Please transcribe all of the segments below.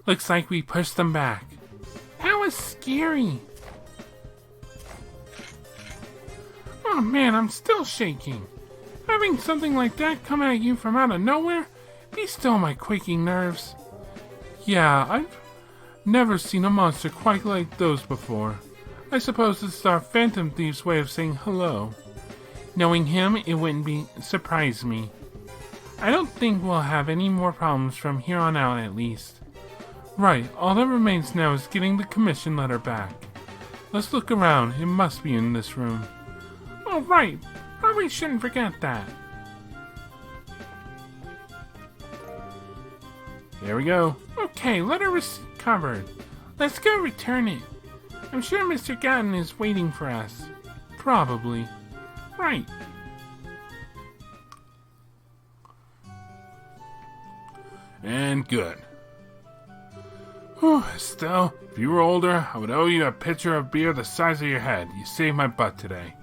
Looks like we pushed them back. That was scary. Oh man, I'm still shaking. Having something like that come at you from out of nowhere? Be still my quaking nerves. Yeah, I've never seen a monster quite like those before. I suppose this is our Phantom Thief's way of saying hello. Knowing him, it wouldn't surprise me. I don't think we'll have any more problems from here on out, at least. Right, all that remains now is getting the commission letter back. Let's look around. It must be in this room. Oh, right. Probably shouldn't forget that. There we go. Okay, letter recovered. Let's go return it. I'm sure Mr. Gatton is waiting for us. Probably. Right. And good. Whew, Estelle, if you were older, I would owe you a pitcher of beer the size of your head. You saved my butt today.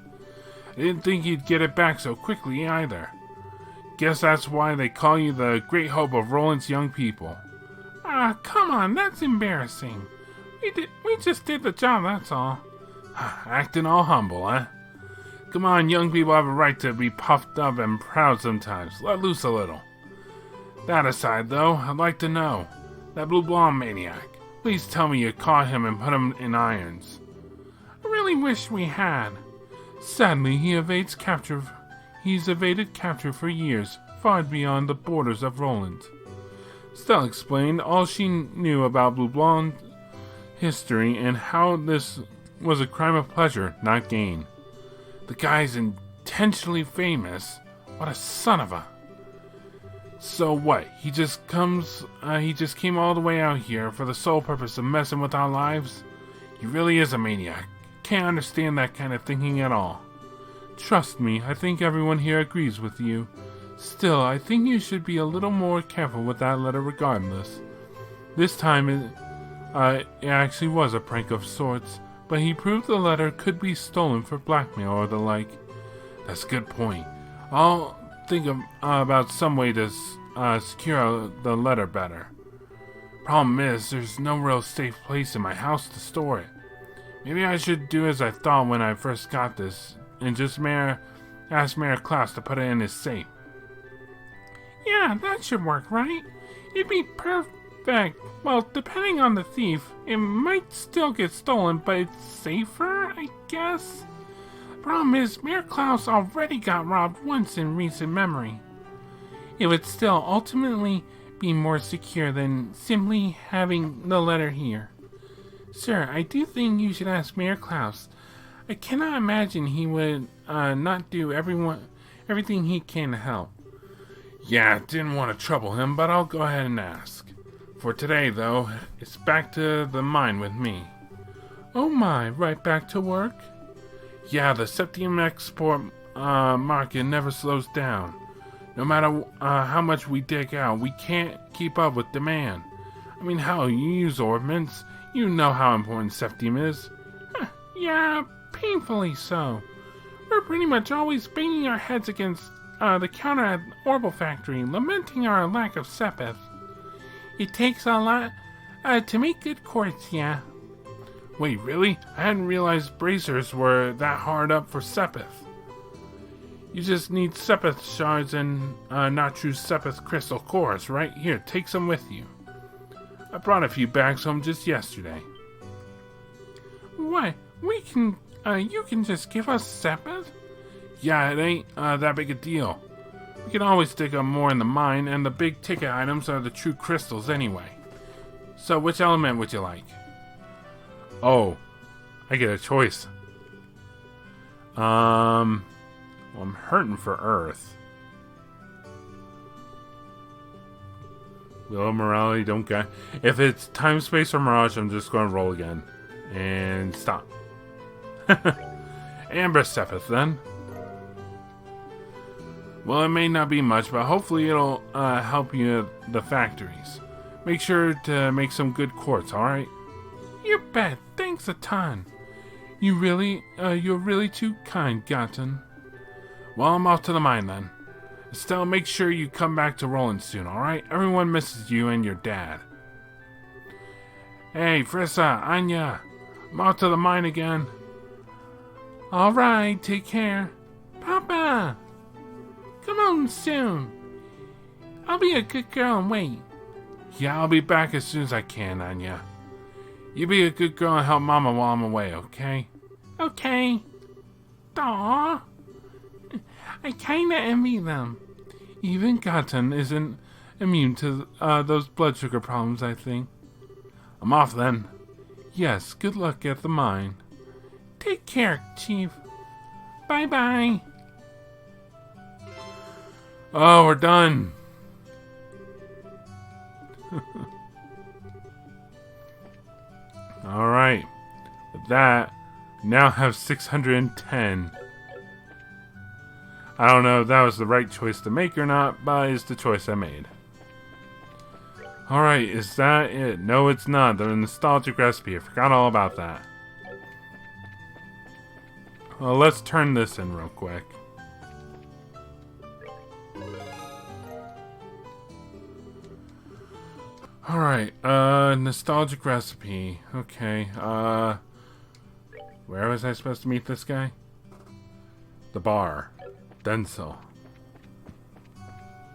I didn't think you'd get it back so quickly either. Guess that's why they call you the great hope of Rolent's young people. Ah, come on, that's embarrassing. We just did the job, that's all. Acting all humble, eh? Come on, young people have a right to be puffed up and proud sometimes. Let loose a little. That aside, though, I'd like to know. That blue blonde maniac. Please tell me you caught him and put him in irons. I really wish we had. Sadly, he's evaded capture for years, far beyond the borders of Rolent. Stella explained all she knew about Blue Blonde's history and how this was a crime of pleasure, not gain. The guy's intentionally famous. What a son of a... So what? He just came all the way out here for the sole purpose of messing with our lives? He really is a maniac. Can't understand that kind of thinking at all. Trust me, I think everyone here agrees with you. Still, I think you should be a little more careful with that letter regardless. This time it actually was a prank of sorts, but he proved the letter could be stolen for blackmail or the like. That's a good point. I'll think about some way to secure the letter better. Problem is, there's no real safe place in my house to store it. Maybe I should do as I thought when I first got this, and just ask Mayor Klaus to put it in his safe. Yeah, that should work, right? It'd be perfect. Well, depending on the thief, it might still get stolen, but it's safer, I guess? Problem is, Mayor Klaus already got robbed once in recent memory. It would still ultimately be more secure than simply having the letter here. Sir, I do think you should ask Mayor Klaus. I cannot imagine he would not do everything he can to help. Yeah, didn't want to trouble him, but I'll go ahead and ask. For today, though, it's back to the mine with me. Oh my, right back to work? Yeah, the septium export market never slows down. No matter how much we dig out, we can't keep up with demand. I mean, hell, you use orbments. You know how important septium is. Yeah, painfully so. We're pretty much always banging our heads against the counter at Orbital Factory, lamenting our lack of sepith. It takes a lot to make good quartz, yeah. Wait, really? I hadn't realized bracers were that hard up for sepith. You just need sepith shards and not true sepith crystal cores, right? Here, take some with you. I brought a few bags home just yesterday. What? You can just give us sepith? Yeah, it ain't that big a deal. We can always dig up more in the mine, and the big ticket items are the true crystals anyway. So which element would you like? Oh, I get a choice. Well, I'm hurting for Earth. Will morality, don't get. If it's time, space, or mirage, I'm just going to roll again. And stop. Amber sepith, then. Well, it may not be much, but hopefully it'll help you at the factories. Make sure to make some good quartz, alright? You bet. Thanks a ton. You're really too kind, Gatton. Well, I'm off to the mine then. Estelle, make sure you come back to Rolent soon, alright? Everyone misses you and your dad. Hey, Frissa, Anya, I'm off to the mine again. Alright, take care. Papa! Come home soon. I'll be a good girl and wait. Yeah, I'll be back as soon as I can, Anya. You be a good girl and help Mama while I'm away, okay? Okay. Aww. I kinda envy them. Even Cotton isn't immune to those blood sugar problems, I think. I'm off then. Yes, good luck at the mine. Take care, Chief. Bye-bye. Oh, we're done. Alright. With that, we now have 610. I don't know if that was the right choice to make or not, but it's the choice I made. Alright, is that it? No, it's not. The nostalgic recipe. I forgot all about that. Well, let's turn this in real quick. Alright, nostalgic recipe. Okay, where was I supposed to meet this guy? The bar. Denzel.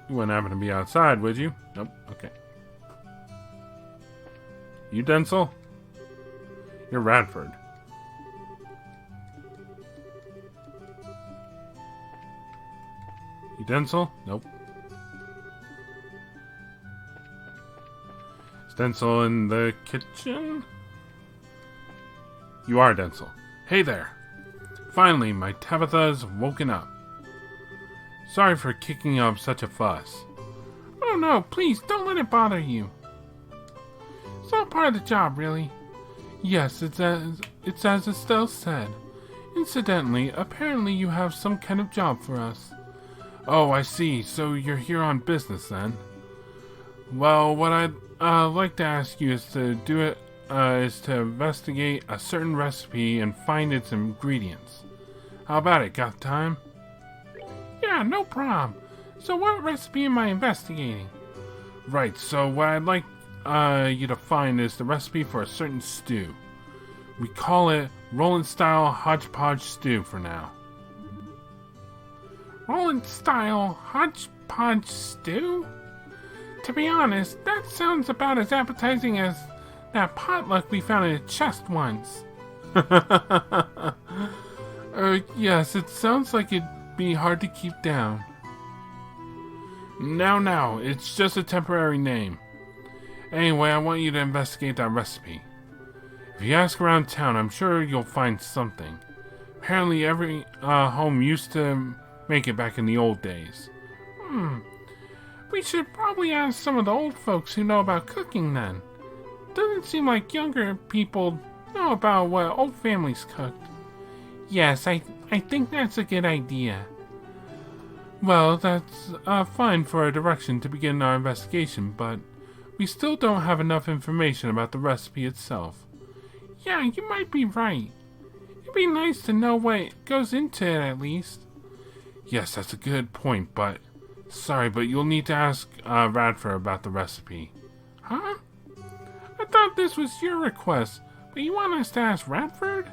You wouldn't happen to be outside, would you? Nope, okay. You Denzel? You're Radford. You Denzel? Nope. Is Denzel in the kitchen? You are Denzel. Hey there. Finally, my Tabitha's woken up. Sorry for kicking up such a fuss. Oh no, please don't let it bother you. It's all part of the job, really. Yes, it's as Estelle said. Incidentally, apparently you have some kind of job for us. Oh, I see. So you're here on business then? Well, what I'd like to ask you is to investigate a certain recipe and find its ingredients. How about it? Got time? Yeah, no problem. So what recipe am I investigating? Right, so what I'd like you to find is the recipe for a certain stew. We call it Rolent style hodgepodge stew for now. Rolent style hodgepodge stew? To be honest, that sounds about as appetizing as that potluck we found in a chest once. Yes, it sounds like it'd be hard to keep down. Now, it's just a temporary name. Anyway, I want you to investigate that recipe. If you ask around town, I'm sure you'll find something. Apparently every home used to make it back in the old days. We should probably ask some of the old folks who know about cooking then. Doesn't seem like younger people know about what old families cooked. Yes, I think that's a good idea. Well, that's fine for a direction to begin our investigation, but we still don't have enough information about the recipe itself. Yeah, you might be right. It'd be nice to know what goes into it at least. Yes, that's a good point, but sorry, but you'll need to ask Radford about the recipe. Huh? I thought this was your request, but you want us to ask Radford?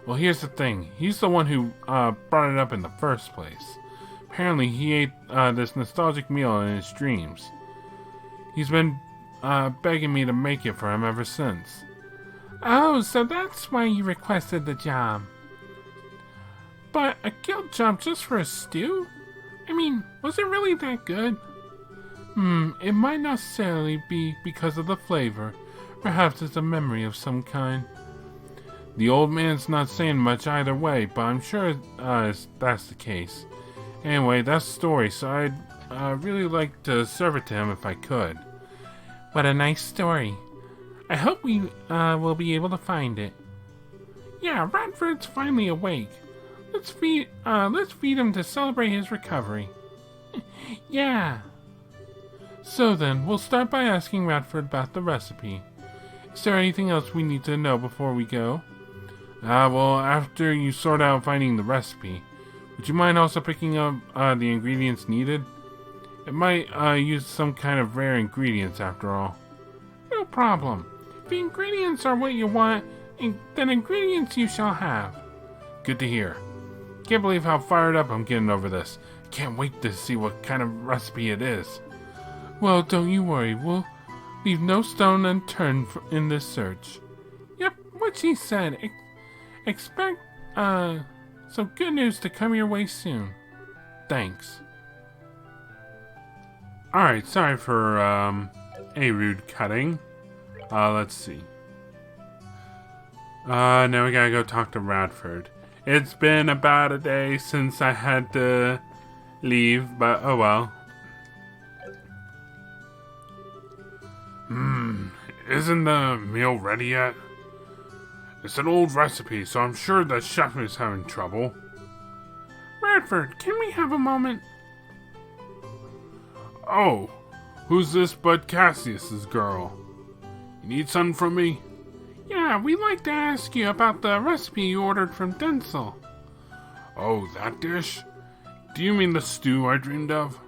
Well, here's the thing. He's the one who brought it up in the first place. Apparently, he ate this nostalgic meal in his dreams. He's been begging me to make it for him ever since. Oh, so that's why you requested the job. But a guild job just for a stew? I mean, was it really that good? It might not necessarily be because of the flavor. Perhaps it's a memory of some kind. The old man's not saying much either way, but I'm sure that's the case. Anyway, that's the story, so I'd really like to serve it to him if I could. What a nice story. I hope we will be able to find it. Yeah, Radford's finally awake. Let's feed him to celebrate his recovery. Yeah. So then, we'll start by asking Radford about the recipe. Is there anything else we need to know before we go? Well, after you sort out finding the recipe, would you mind also picking up the ingredients needed? It might use some kind of rare ingredients after all. No problem. If the ingredients are what you want, then ingredients you shall have. Good to hear. Can't believe how fired up I'm getting over this. Can't wait to see what kind of recipe it is. Well, don't you worry. We'll leave no stone unturned in this search. Yep, what she said. Expect, some good news to come your way soon. Thanks. Alright, sorry for, a rude cutting. Let's see. Now we gotta go talk to Radford. It's been about a day since I had to leave, but oh well. Isn't the meal ready yet? It's an old recipe, so I'm sure the chef is having trouble. Radford, can we have a moment? Oh, who's this Bud Cassius's girl? You need something from me? Yeah, we'd like to ask you about the recipe you ordered from Denzel. Oh, that dish? Do you mean the stew I dreamed of?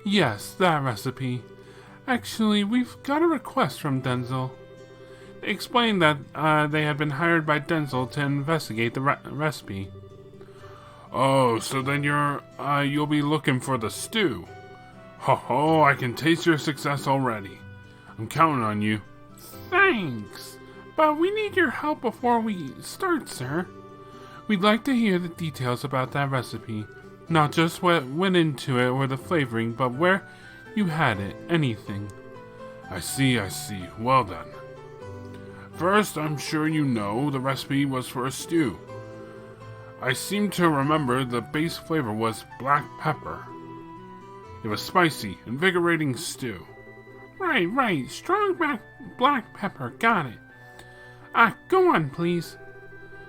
Yes, that recipe. Actually, we've got a request from Denzel. They explained that they had been hired by Denzel to investigate the recipe. Oh, so then you'll be looking for the stew. Ho ho, I can taste your success already. I'm counting on you. Thanks, but we need your help before we start, sir. We'd like to hear the details about that recipe. Not just what went into it or the flavoring, but where you had it, anything. I see. Well then. First, I'm sure you know the recipe was for a stew. I seem to remember the base flavor was black pepper. It was spicy, invigorating stew. Right. Strong black pepper. Got it. Go on, please.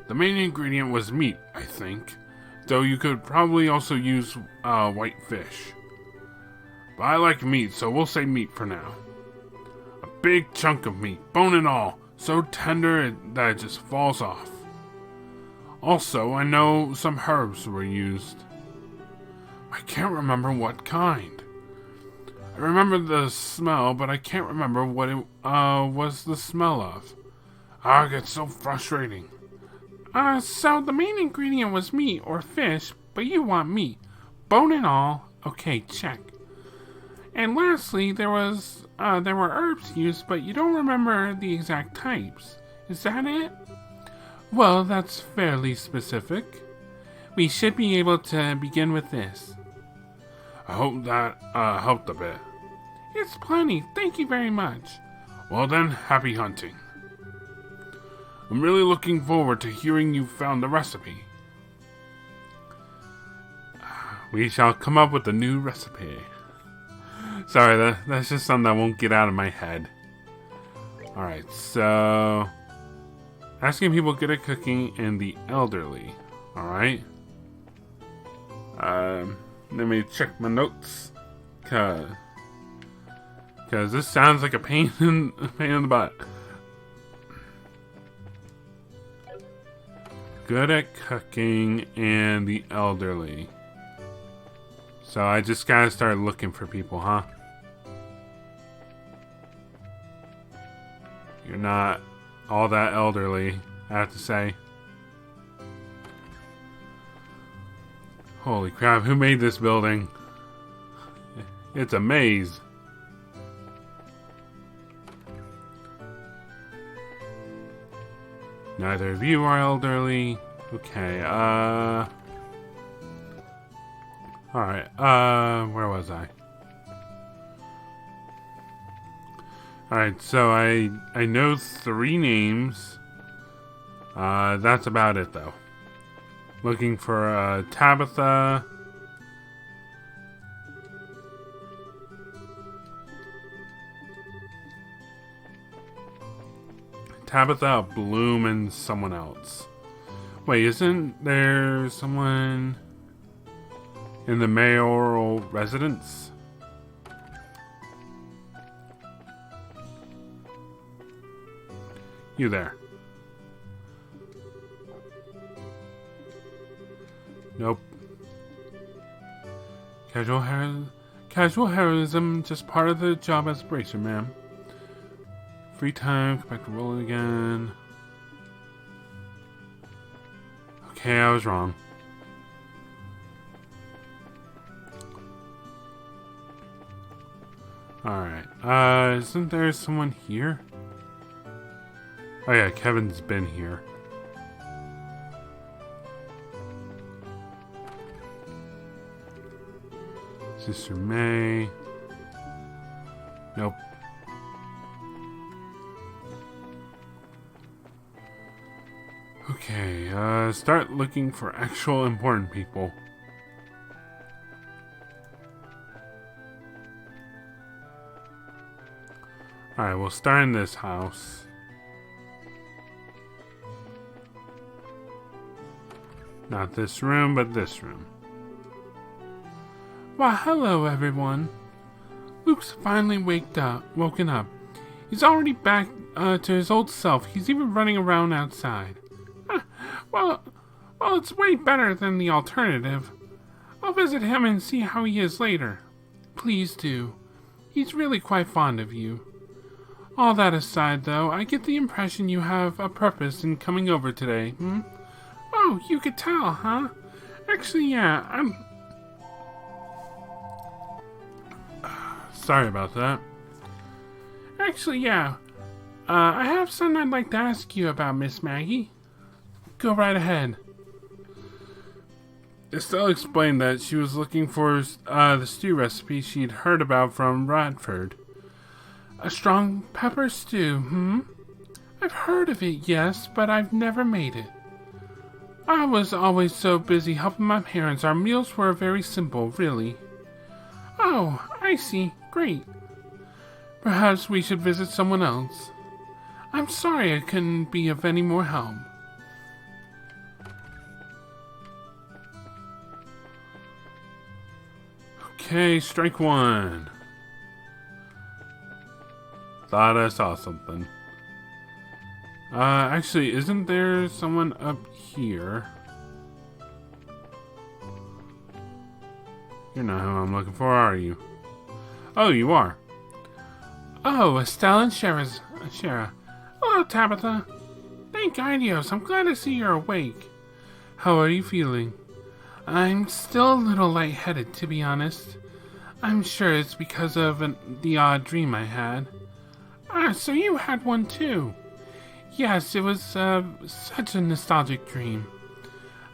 The main ingredient was meat, I think. Though you could probably also use white fish. But I like meat, so we'll say meat for now. A big chunk of meat, bone and all. So tender that it just falls off. Also, I know some herbs were used. I can't remember what kind. I remember the smell, but I can't remember what it was the smell of. It gets so frustrating. So the main ingredient was meat or fish, but you want meat. Bone and all. Okay, check. And lastly, there were herbs used, but you don't remember the exact types. Is that it? Well, that's fairly specific. We should be able to begin with this. I hope that helped a bit. It's plenty. Thank you very much. Well then, happy hunting. I'm really looking forward to hearing you found the recipe. We shall come up with a new recipe. Sorry, that's just something that won't get out of my head. Alright, so... asking people good at cooking and the elderly. Alright. Let me check my notes. Cause this sounds like a pain in the butt. Good at cooking and the elderly. So I just gotta start looking for people, huh? You're not all that elderly, I have to say. Holy crap, who made this building? It's a maze. Neither of you are elderly. Okay, alright, where was I? Alright, so I know 3 names. That's about it, though. Looking for, Tabitha. Tabitha, Bloom, and someone else. Wait, isn't there someone in the mayoral residence? You there. Nope. Casual heroism, just part of the job aspiration, ma'am. free time. Come back to Rolent again. Okay, I was wrong. Alright. Isn't there someone here? Oh yeah, Kevin's been here. Sister May. Nope. Okay, start looking for actual important people. Alright, we'll start in this house. Not this room, but this room. Why, hello, everyone. Luke's finally woken up. He's already back to his old self. He's even running around outside. Well, it's way better than the alternative. I'll visit him and see how he is later. Please do. He's really quite fond of you. All that aside, though, I get the impression you have a purpose in coming over today, Oh, you could tell, huh? Actually, yeah, Sorry about that. Actually, yeah. I have something I'd like to ask you about, Miss Maggie. Go right ahead. Estelle explained that she was looking for the stew recipe she'd heard about from Radford. A strong pepper stew, I've heard of it, yes, but I've never made it. I was always so busy helping my parents. Our meals were very simple, really. Oh, I see. Great. Perhaps we should visit someone else. I'm sorry I couldn't be of any more help. Okay, strike one. Thought I saw something. Actually, isn't there someone up here? You're not who I'm looking for, are you? Oh, you are. Oh, Estelle and Shara. Hello, Tabitha. Thank Idios, I'm glad to see you're awake. How are you feeling? I'm still a little lightheaded, to be honest. I'm sure it's because of the odd dream I had. Ah, so you had one too. Yes, it was such a nostalgic dream.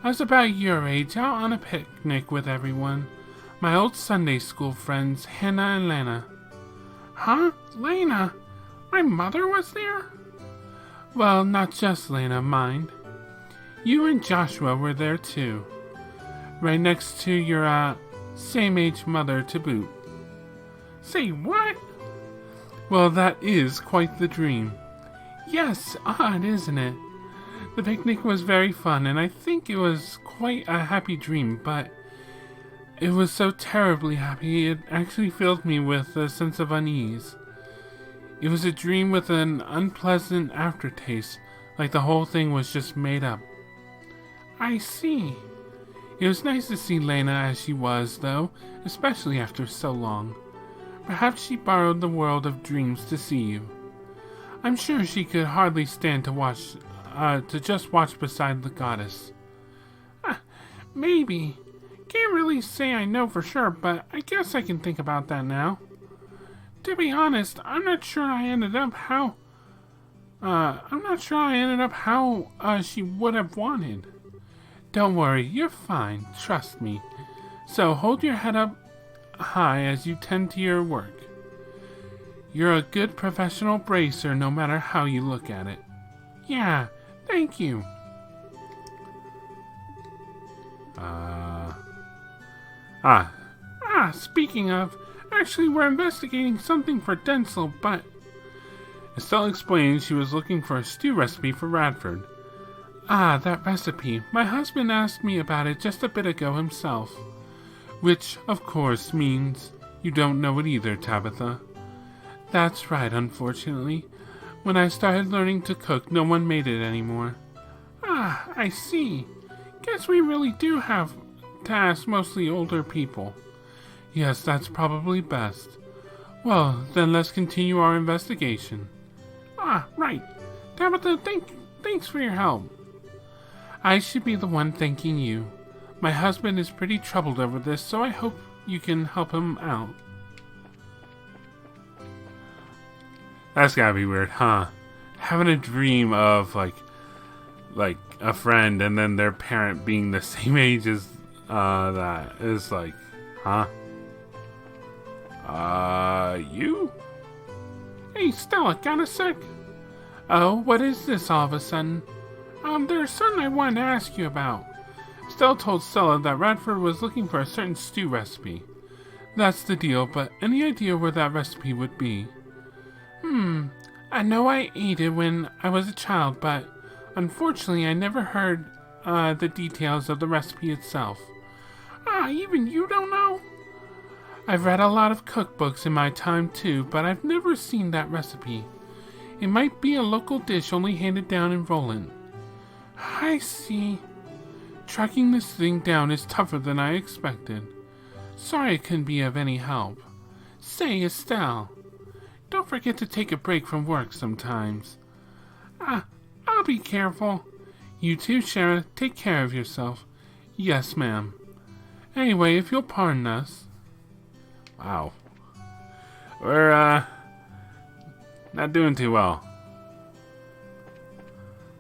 I was about your age, out on a picnic with everyone. My old Sunday school friends, Hannah and Lena. Huh? Lena? My mother was there? Well, not just Lena, mind. You and Joshua were there too. Right next to your, same-age mother to boot. Say what? Well, that is quite the dream. Yes, odd, isn't it? The picnic was very fun, and I think it was quite a happy dream, but it was so terribly happy it actually filled me with a sense of unease. It was a dream with an unpleasant aftertaste, like the whole thing was just made up. I see. It was nice to see Lena as she was, though, especially after so long. Perhaps she borrowed the world of dreams to see you. I'm sure she could hardly stand to just watch beside the goddess. Maybe. Can't really say I know for sure, but I guess I can think about that now. To be honest, I'm not sure I ended up how she would have wanted. Don't worry, you're fine, trust me. So hold your head up high as you tend to your work. You're a good professional bracer no matter how you look at it. Yeah, thank you. Speaking of, actually we're investigating something for Denzel, but... Estelle explained she was looking for a stew recipe for Radford. Ah, that recipe. My husband asked me about it just a bit ago himself. Which, of course, means you don't know it either, Tabitha. That's right, unfortunately. When I started learning to cook, no one made it anymore. Ah, I see. Guess we really do have to ask mostly older people. Yes, that's probably best. Well, then let's continue our investigation. Ah, right. Tabitha, thanks for your help. I should be the one thanking you. My husband is pretty troubled over this, so I hope you can help him out. That's gotta be weird, huh? Having a dream of like a friend and then their parent being the same age as that is like, huh? You? Hey, Stella, got a sec? Oh, what is this all of a sudden? There's something I wanted to ask you about. Stella told Stella that Radford was looking for a certain stew recipe. That's the deal, but any idea where that recipe would be? I know I ate it when I was a child, but unfortunately I never heard the details of the recipe itself. Ah, even you don't know? I've read a lot of cookbooks in my time too, but I've never seen that recipe. It might be a local dish only handed down in Rolent. I see. Tracking this thing down is tougher than I expected. Sorry it couldn't be of any help. Say, Estelle, don't forget to take a break from work sometimes. I'll be careful. You too, Shara. Take care of yourself. Yes, ma'am. Anyway, if you'll pardon us. Wow. We're, not doing too well.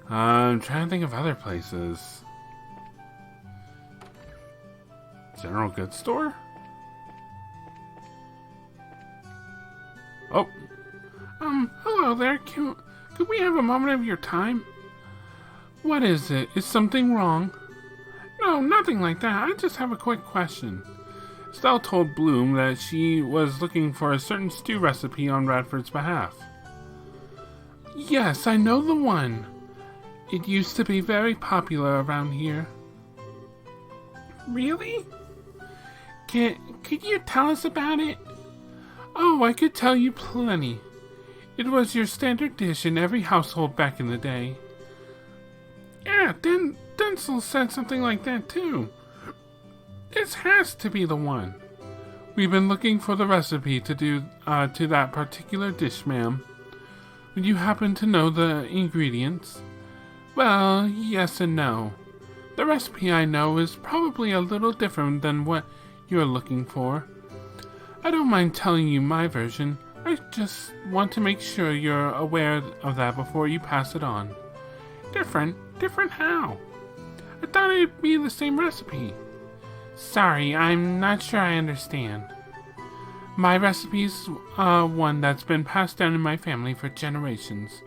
I'm trying to think of other places. General goods store? Oh. Hello there. Could we have a moment of your time? What is it? Is something wrong? No, nothing like that. I just have a quick question. Stella told Bloom that she was looking for a certain stew recipe on Radford's behalf. Yes, I know the one. It used to be very popular around here. Really? Could you tell us about it? Oh, I could tell you plenty. It was your standard dish in every household back in the day. Yeah, Denzel said something like that too. This has to be the one. We've been looking for the recipe to do to that particular dish, ma'am. Would you happen to know the ingredients? Well, yes and no. The recipe I know is probably a little different than what you're looking for. I don't mind telling you my version. I just want to make sure you're aware of that before you pass it on. Different? Different how? I thought it'd be the same recipe. Sorry, I'm not sure I understand. My recipe's one that's been passed down in my family for generations.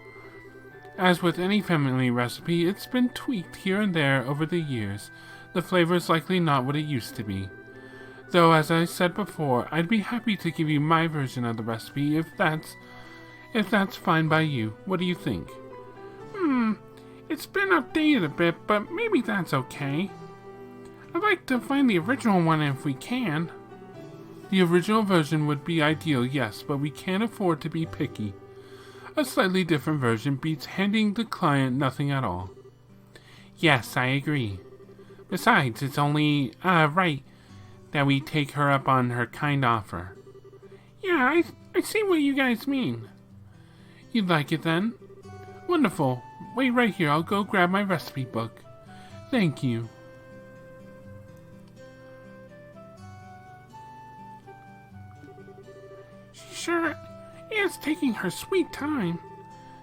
As with any family recipe, it's been tweaked here and there over the years. The flavor's likely not what it used to be. Though, as I said before, I'd be happy to give you my version of the recipe if that's fine by you. What do you think? It's been updated a bit, but maybe that's okay. I'd like to find the original one if we can. The original version would be ideal, yes, but we can't afford to be picky. A slightly different version beats handing the client nothing at all. Yes, I agree. Besides, it's only right that we take her up on her kind offer. Yeah, I see what you guys mean. You'd like it then? Wonderful. Wait right here, I'll go grab my recipe book. Thank you. She sure is taking her sweet time.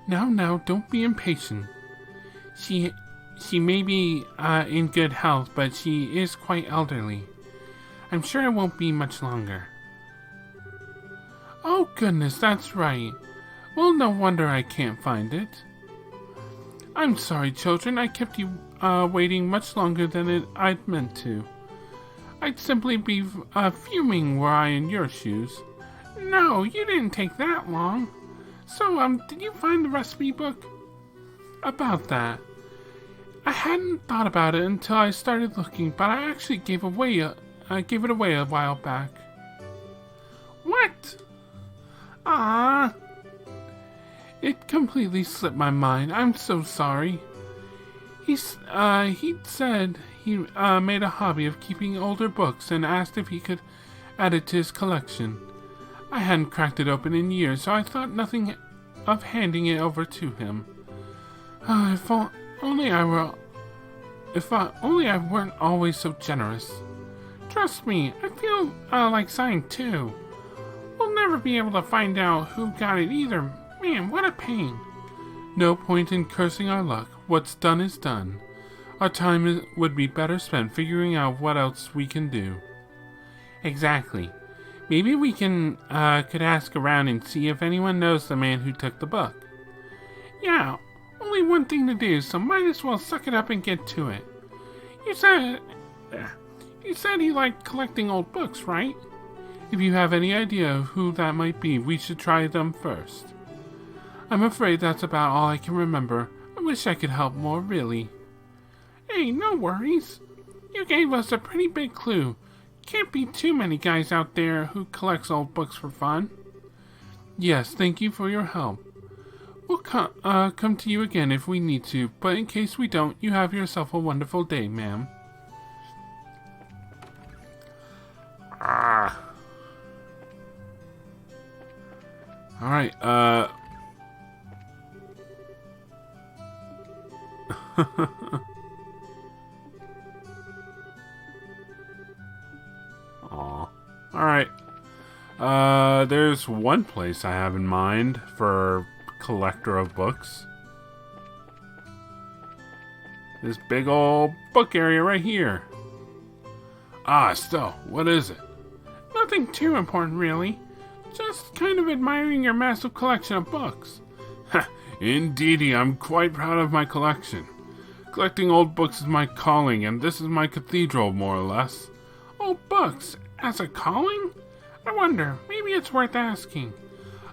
Now, don't be impatient. She may be in good health, but she is quite elderly. I'm sure it won't be much longer. Oh goodness, that's right. Well, no wonder I can't find it. I'm sorry, children. I kept you waiting much longer than I'd meant to. I'd simply be fuming were I in your shoes. No, you didn't take that long. So, did you find the recipe book? About that. I hadn't thought about it until I started looking, but I actually gave it away a while back. What? Ah. It completely slipped my mind. I'm so sorry. He'd said he made a hobby of keeping older books and asked if he could add it to his collection. I hadn't cracked it open in years, so I thought nothing of handing it over to him. If only I weren't always so generous. Trust me, I feel like sighing too. We'll never be able to find out who got it either. Man, what a pain. No point in cursing our luck. What's done is done. Our time would be better spent figuring out what else we can do. Exactly. Maybe we could ask around and see if anyone knows the man who took the book. Yeah, only one thing to do, so might as well suck it up and get to it. You said he liked collecting old books, right? If you have any idea who that might be, we should try them first. I'm afraid that's about all I can remember. I wish I could help more, really. Hey, no worries. You gave us a pretty big clue. Can't be too many guys out there who collects old books for fun. Yes, thank you for your help. We'll come to you again if we need to, but in case we don't, you have yourself a wonderful day, ma'am. Alright, Aw. Alright. There's one place I have in mind for collector of books. This big old book area right here. Still, what is it? Nothing too important, really. Just kind of admiring your massive collection of books. Indeedy, I'm quite proud of my collection. Collecting old books is my calling, and this is my cathedral, more or less. Old books? As a calling? I wonder, maybe it's worth asking.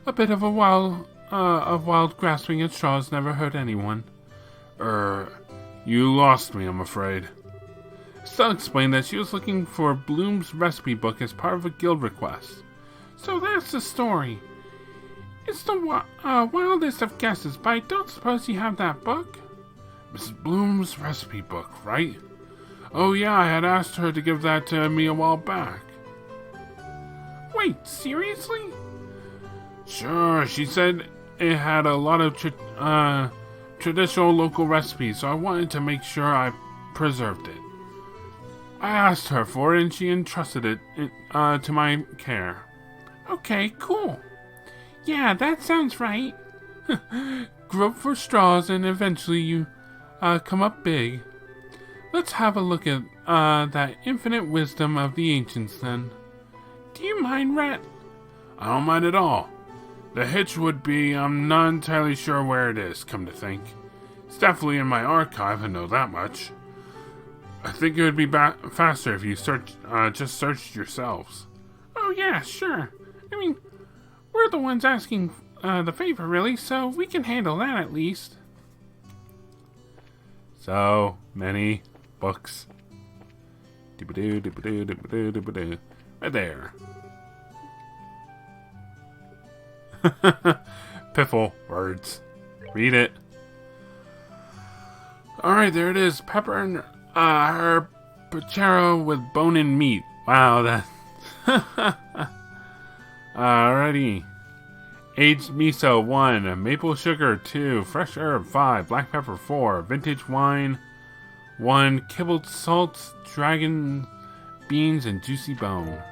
A bit of wild grasping at straws never hurt anyone. You lost me, I'm afraid. Stella explained that she was looking for Bloom's recipe book as part of a guild request. So that's the story. It's the wildest of guesses, but I don't suppose you have that book? Mrs. Bloom's recipe book, right? Oh yeah, I had asked her to give that to me a while back. Wait, seriously? Sure, she said it had a lot of traditional local recipes, so I wanted to make sure I preserved it. I asked her for it, and she entrusted it to my care. Okay, cool. Yeah, that sounds right. Grope for straws, and eventually you come up big. Let's have a look at that infinite wisdom of the ancients, then. Do you mind, Rat? I don't mind at all. The hitch would be I'm not entirely sure where it is, come to think. It's definitely in my archive, I know that much. I think it would be faster if you just searched yourselves. Oh yeah, sure. I mean, we're the ones asking the favor, really, so we can handle that at least. So many books. Doo-ba-doo, doo-ba-doo, doo-ba-doo, doo-ba-doo. Right there. Piffle words. Read it. Alright, there it is. Pepper and her pachero with bone and meat. Wow, that. Alrighty. Aged miso 1, maple sugar 2, fresh herb 5, black pepper 4, vintage wine 1, kibbled salt, dragon beans, and juicy bone.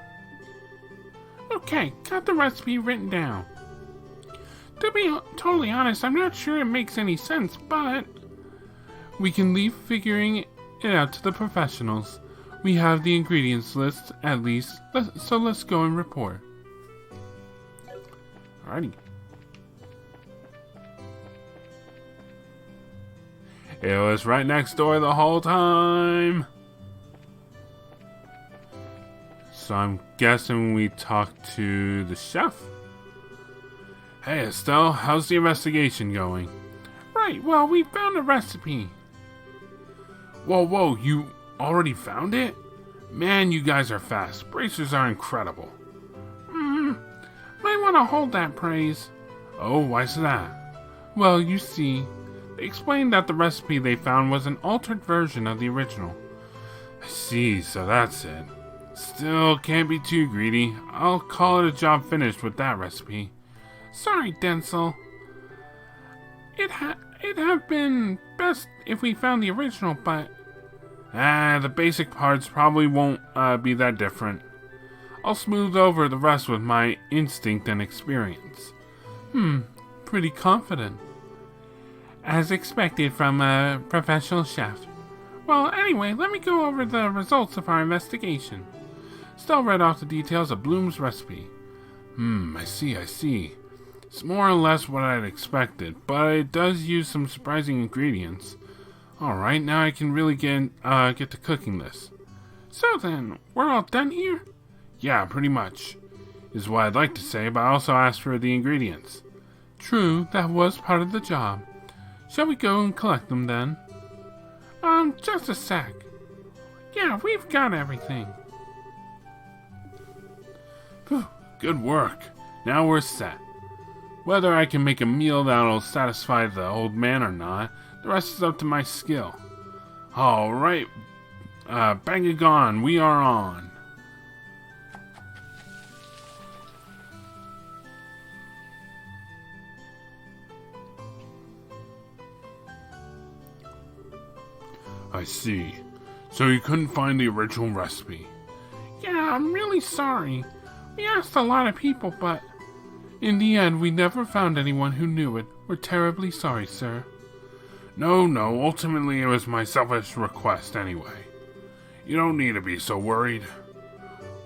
Okay, got the recipe written down. To be totally honest, I'm not sure it makes any sense, but we can leave figuring it out to the professionals. We have the ingredients list, at least, so let's go and report. Alrighty. It was right next door the whole time. So I'm guessing we talked to the chef? Hey Estelle, how's the investigation going? Right, well, we found a recipe. Whoa, you already found it? Man, you guys are fast. Bracers are incredible. Might want to hold that praise. Oh, why's that? Well, you see, they explained that the recipe they found was an altered version of the original. I see, so that's it. Still, can't be too greedy. I'll call it a job finished with that recipe. Sorry, Denzel. It'd have been best if we found the original, but The basic parts probably won't be that different. I'll smooth over the rest with my instinct and experience. pretty confident. As expected from a professional chef. Well, anyway, let me go over the results of our investigation. Still read off the details of Bloom's recipe. I see. It's more or less what I'd expected, but it does use some surprising ingredients. Alright, now I can really get to cooking this. So then, we're all done here? Yeah, pretty much. Is what I'd like to say, but I also asked for the ingredients. True, that was part of the job. Shall we go and collect them then? Just a sec. Yeah, we've got everything. Whew, good work. Now we're set. Whether I can make a meal that'll satisfy the old man or not, the rest is up to my skill. Alright, bang it gone, we are on. I see. So you couldn't find the original recipe? Yeah, I'm really sorry. We asked a lot of people, but in the end, we never found anyone who knew it. We're terribly sorry, sir. No, ultimately it was my selfish request anyway. You don't need to be so worried.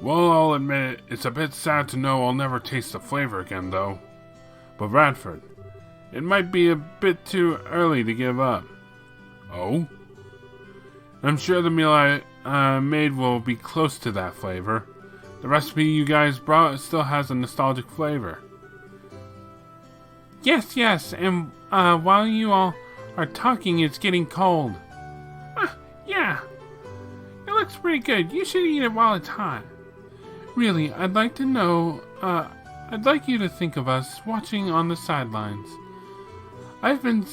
Well, I'll admit it, it's a bit sad to know I'll never taste the flavor again, though. But Radford, it might be a bit too early to give up. Oh? I'm sure the meal I made will be close to that flavor. The recipe you guys brought still has a nostalgic flavor. Yes, and while you all are talking, it's getting cold. Yeah. It looks pretty good. You should eat it while it's hot. Really, I'd like to know, I'd like you to think of us watching on the sidelines. I've been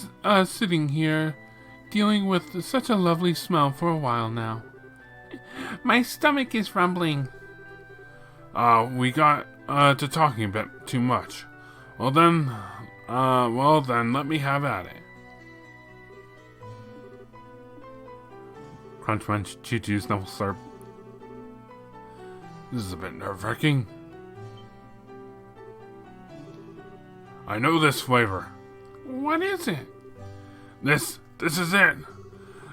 sitting here dealing with such a lovely smell for a while now. My stomach is rumbling. We got to talking a bit too much. Well then, let me have at it. Crunch, munch, choo-choo, snuffle, slurp. This is a bit nerve-wracking. I know this flavor. What is it? This is it.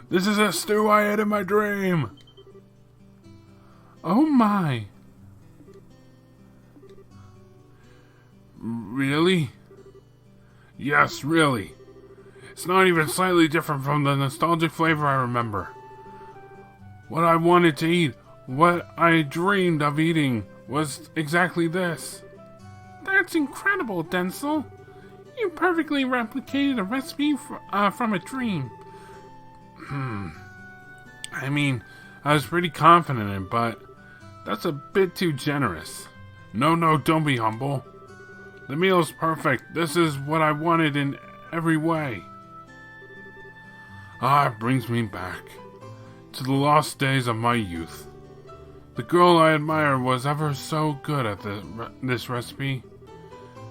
This is a stew I ate in my dream. Oh my. Really? Yes, really. It's not even slightly different from the nostalgic flavor I remember. What I wanted to eat, what I dreamed of eating, was exactly this. That's incredible, Denzel. You perfectly replicated a recipe from a dream. I mean, I was pretty confident in it, but that's a bit too generous. No, don't be humble. The meal's perfect. This is what I wanted in every way. It brings me back to the lost days of my youth. The girl I admired was ever so good at this recipe.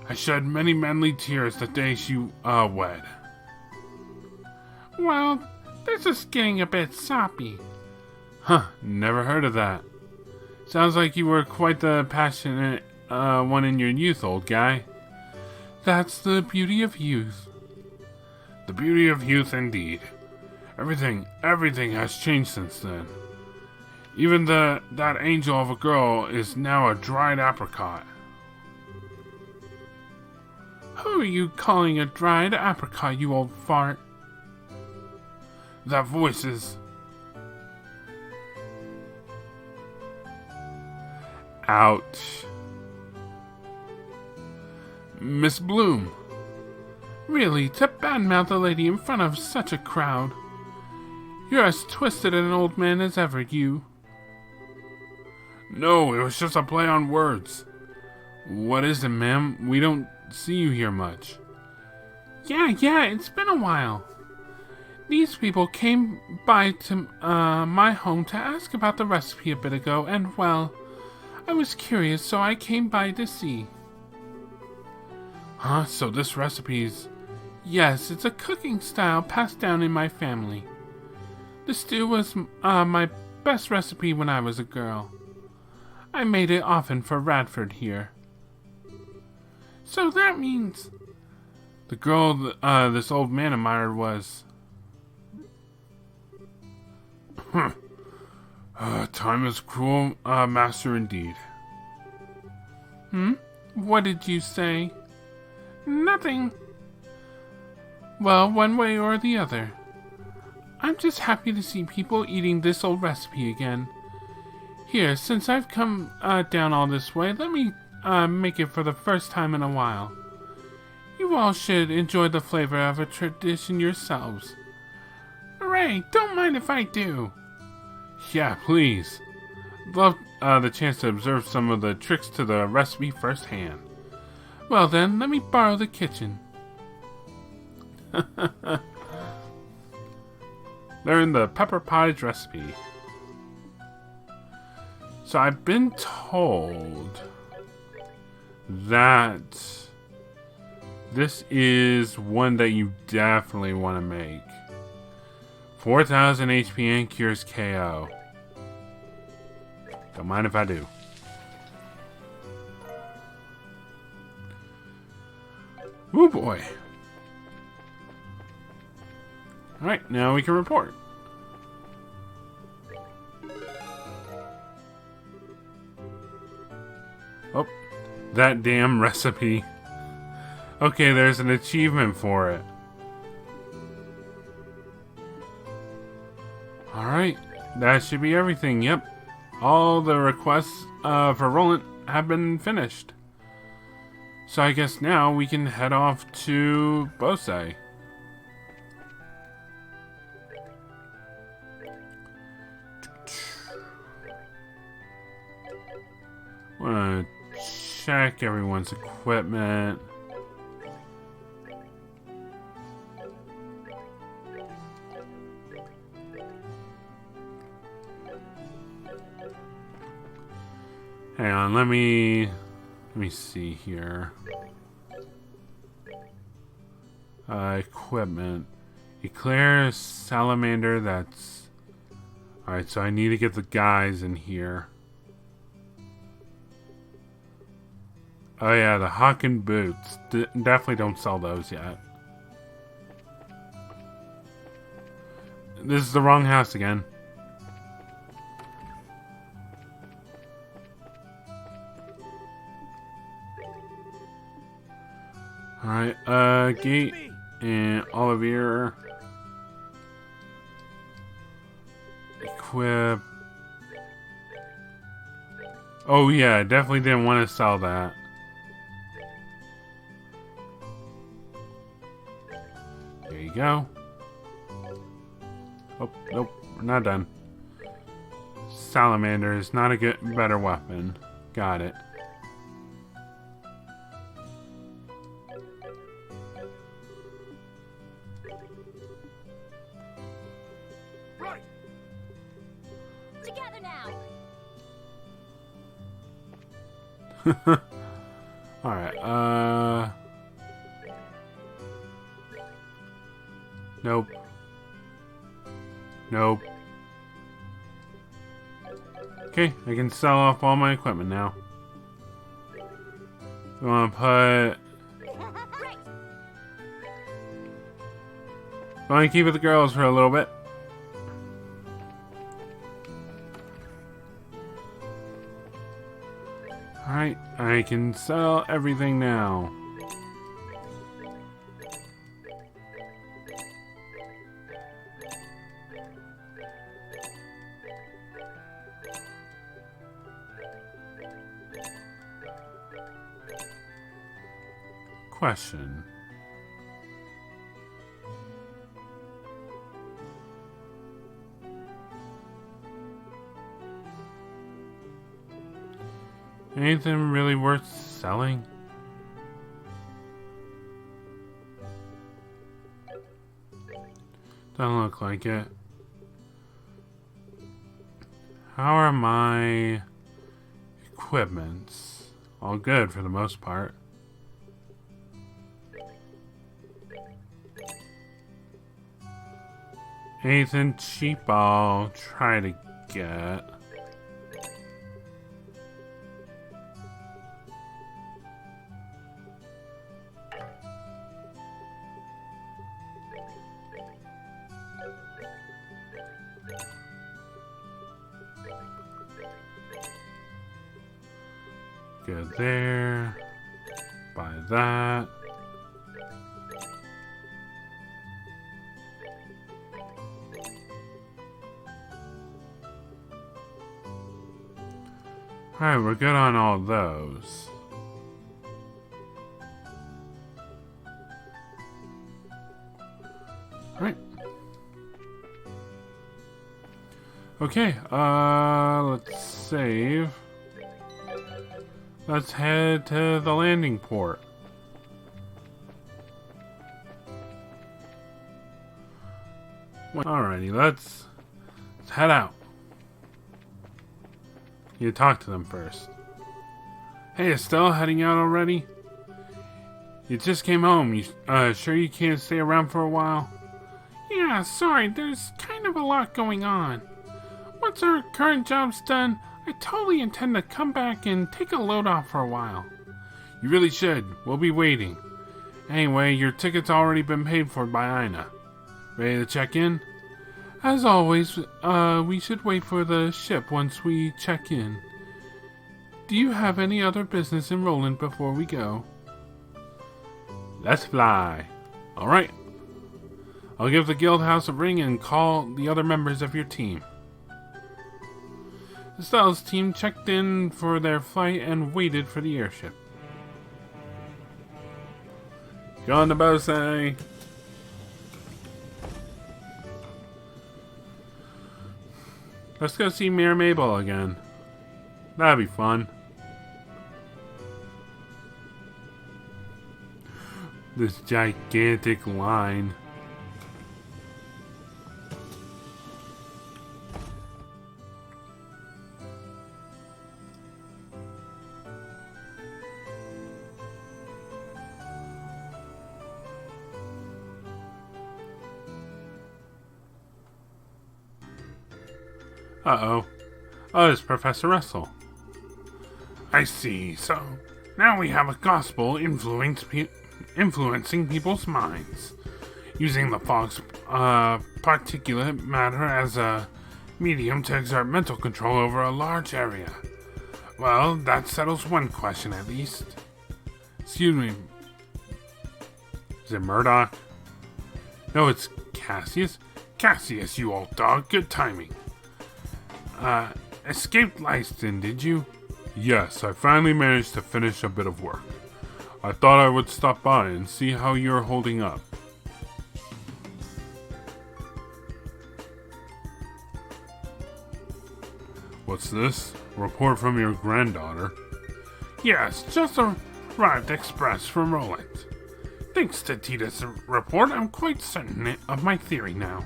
I shed many manly tears the day she wed. Well, this is getting a bit soppy. Never heard of that. Sounds like you were quite the passionate one in your youth, old guy. That's the beauty of youth. The beauty of youth, indeed. Everything has changed since then. Even that angel of a girl is now a dried apricot. Who are you calling a dried apricot, you old fart? That voice is... Ouch. Miss Bloom. Really, to badmouth a lady in front of such a crowd. You're as twisted an old man as ever, you. No, it was just a play on words. What is it, ma'am? We don't see you here much. Yeah, it's been a while. These people came by to my home to ask about the recipe a bit ago, and well, I was curious, so I came by to see. So this recipe's... Yes, it's a cooking style passed down in my family. The stew was my best recipe when I was a girl. I made it often for Radford here. So that means the girl this old man admired was... Time is cruel, master indeed. What did you say? Nothing. Well, one way or the other. I'm just happy to see people eating this old recipe again. Here, since I've come down all this way, let me make it for the first time in a while. You all should enjoy the flavor of a tradition yourselves. Hooray! Don't mind if I do. Yeah, please. Love the chance to observe some of the tricks to the recipe firsthand. Well then, let me borrow the kitchen. Learn the pepper pottage recipe. So I've been told that this is one that you definitely want to make. 4,000 HP and cures KO. Don't mind if I do. Oh boy. Alright, now we can report. Oh, that damn recipe. Okay, there's an achievement for it. Alright, that should be everything. Yep, all the requests for Rolent have been finished. So I guess now we can head off to Bose. Want to check everyone's equipment. Hang on, let me see here. Equipment. Eclair salamander, that's... Alright, so I need to get the guys in here. Oh yeah, the Hawken boots. Definitely don't sell those yet. This is the wrong house again. Alright, Gate and Olivier. Equip. Oh yeah, definitely didn't want to sell that. There you go. Oh, nope, we're not done. Salamander is not a better weapon. Got it. Right. Together now. Alright, Nope. Nope. Okay, I can sell off all my equipment now. We want to put... I want to keep with the girls for a little bit. Alright, I can sell everything now. Question. Anything really worth selling? Doesn't look like it. How are my equipments? All good for the most part. Anything cheap I'll try to get. Good there. Buy that. Alright, we're good on all those. Alright. Okay, let's save. Let's head to the landing port. Alrighty, let's head out. You talk to them first. Hey, Estelle, heading out already? You just came home. You sure you can't stay around for a while? Yeah, sorry, there's kind of a lot going on. Once our current job's done, I totally intend to come back and take a load off for a while. You really should. We'll be waiting. Anyway, your ticket's already been paid for by Ina. Ready to check in? As always, we should wait for the ship once we check in. Do you have any other business in Rolent before we go? Let's fly. Alright. I'll give the guild house a ring and call the other members of your team. Estelle's team checked in for their flight and waited for the airship. Go on to Bose. Let's go see Mayor Mabel again. That'd be fun. This gigantic line. Uh-oh. Oh, it's Professor Russell. I see. So, now we have a gospel influencing people's minds. Using the fog's particulate matter as a medium to exert mental control over a large area. Well, that settles one question at least. Excuse me. Is it Murdoch? No, it's Cassius. Cassius, you old dog. Good timing. Escaped Lyston, did you? Yes, I finally managed to finish a bit of work. I thought I would stop by and see how you're holding up. What's this? A report from your granddaughter? Yes, just arrived express from Rolent. Thanks to Tita's report, I'm quite certain of my theory now.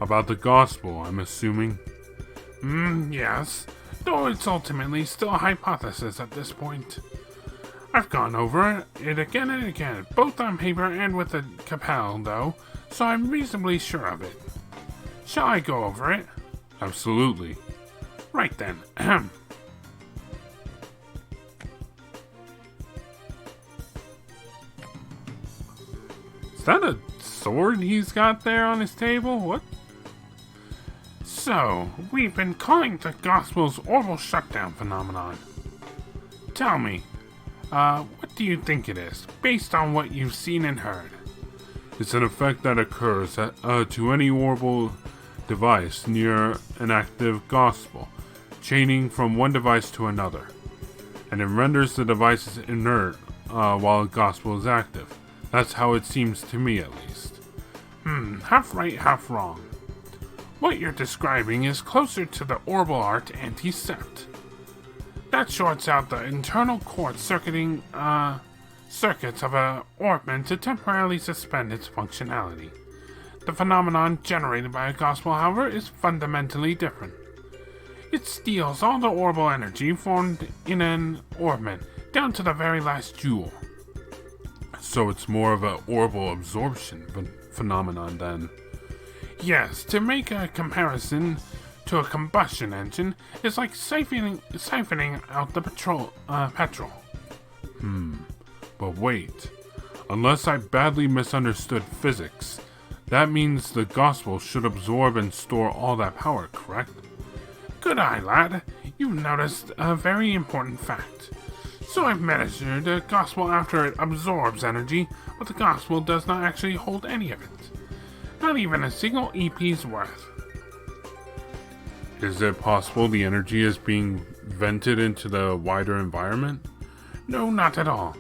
About the gospel, I'm assuming? Yes, though it's ultimately still a hypothesis at this point. I've gone over it again and again, both on paper and with the Capel, though, so I'm reasonably sure of it. Shall I go over it? Absolutely. Right then. Is that a sword he's got there on his table? What? So, we've been calling the Gospel's orbital shutdown phenomenon. Tell me, what do you think it is, based on what you've seen and heard? It's an effect that occurs to any orbital device near an active gospel, chaining from one device to another, and it renders the devices inert while the gospel is active. That's how it seems to me, at least. Half right, half wrong. What you're describing is closer to the orbital art anti-sept. That shorts out the internal cord circuits of a orbment to temporarily suspend its functionality. The phenomenon generated by a gospel, however, is fundamentally different. It steals all the orbital energy formed in an orbment, down to the very last joule. So it's more of a orbital absorption phenomenon then. Yes, to make a comparison to a combustion engine, it's like siphoning out the petrol. But wait, unless I badly misunderstood physics, that means the gospel should absorb and store all that power, correct? Good eye, lad. You've noticed a very important fact. So I've measured the gospel after it absorbs energy, but the gospel does not actually hold any of it. Not even a single EP's worth. Is it possible the energy is being vented into the wider environment? No, not at all.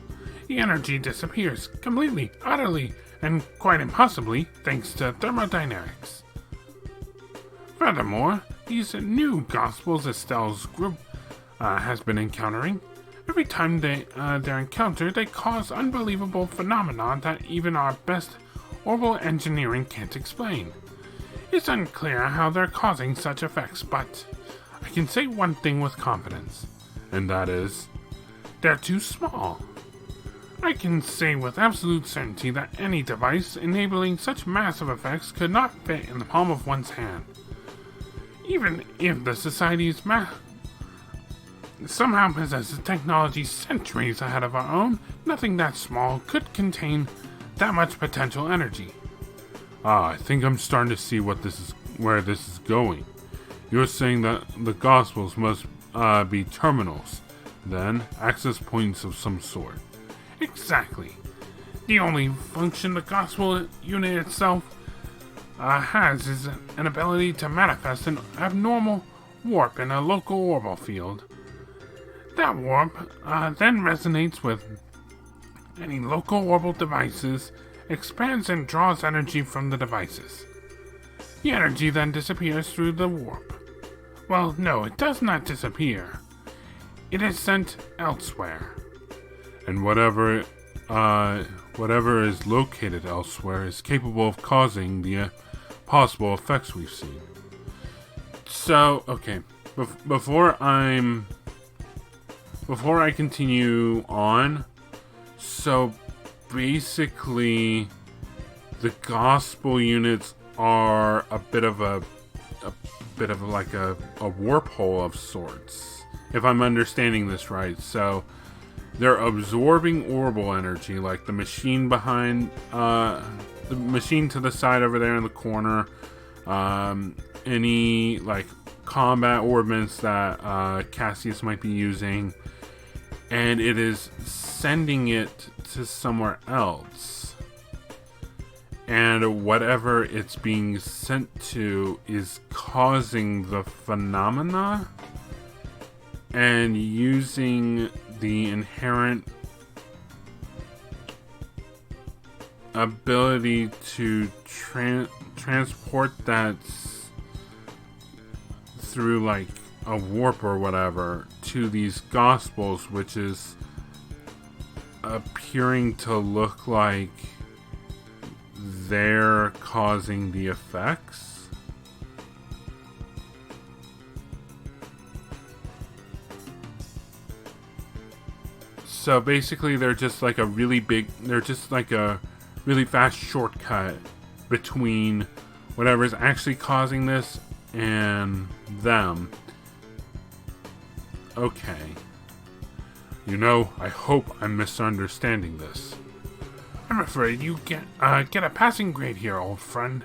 The energy disappears completely, utterly, and quite impossibly thanks to thermodynamics. Furthermore, these new gospels Estelle's group has been encountering, every time they're encountered, they cause unbelievable phenomena that even our best orbital engineering can't explain. It's unclear how they're causing such effects, but I can say one thing with confidence, and that is, they're too small. I can say with absolute certainty that any device enabling such massive effects could not fit in the palm of one's hand. Even if the Society's somehow possesses technology centuries ahead of our own, nothing that small could contain that much potential energy. I think I'm starting to see where this is going. You're saying that the gospels must be terminals, then access points of some sort. Exactly. The only function the gospel unit itself has is an ability to manifest an abnormal warp in a local orbital field. That warp then resonates with any local orbital devices, expands and draws energy from the devices. The energy then disappears through the warp. Well, no, it does not disappear. It is sent elsewhere. And whatever is located elsewhere is capable of causing the possible effects we've seen. So, okay, before I continue on, so basically, the gospel units are a bit of like a warp hole of sorts, if I'm understanding this right. So they're absorbing orbital energy, like the machine behind the machine to the side over there in the corner, any like combat ordnance that Cassius might be using, and it is sending it to somewhere else, and whatever it's being sent to is causing the phenomena and using the inherent ability to transport that through like a warp or whatever to these gospels, which is appearing to look like they're causing the effects. So basically they're just like a really fast shortcut between whatever's actually causing this and them. Okay. You know, I hope I'm misunderstanding this. I'm afraid you get a passing grade here, old friend.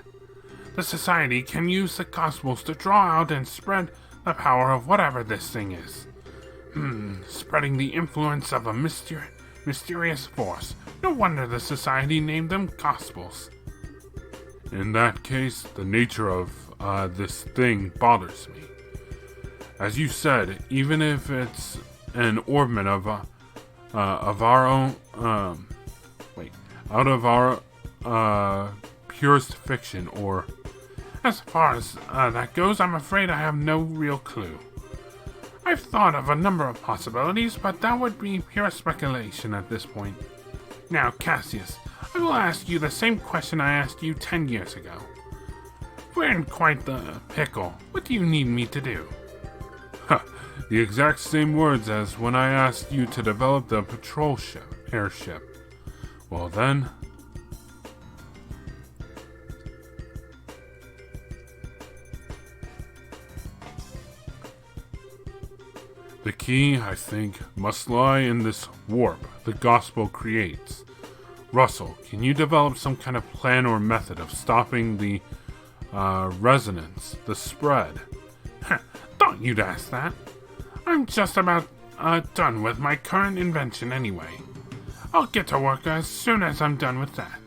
The Society can use the gospels to draw out and spread the power of whatever this thing is. Spreading the influence of a mysterious force. No wonder the Society named them gospels. In that case, the nature of this thing bothers me. As you said, even if it's an orbment of our own, out of our purest fiction, or as far as that goes, I'm afraid I have no real clue. I've thought of a number of possibilities, but that would be pure speculation at this point. Now, Cassius, I will ask you the same question I asked you 10 years ago. We're in quite the pickle. What do you need me to do? The exact same words as when I asked you to develop the patrol airship. Well then... The key, I think, must lie in this warp the gospel creates. Russell, can you develop some kind of plan or method of stopping the resonance, the spread? Thought you'd ask that. I'm just about done with my current invention anyway. I'll get to work as soon as I'm done with that.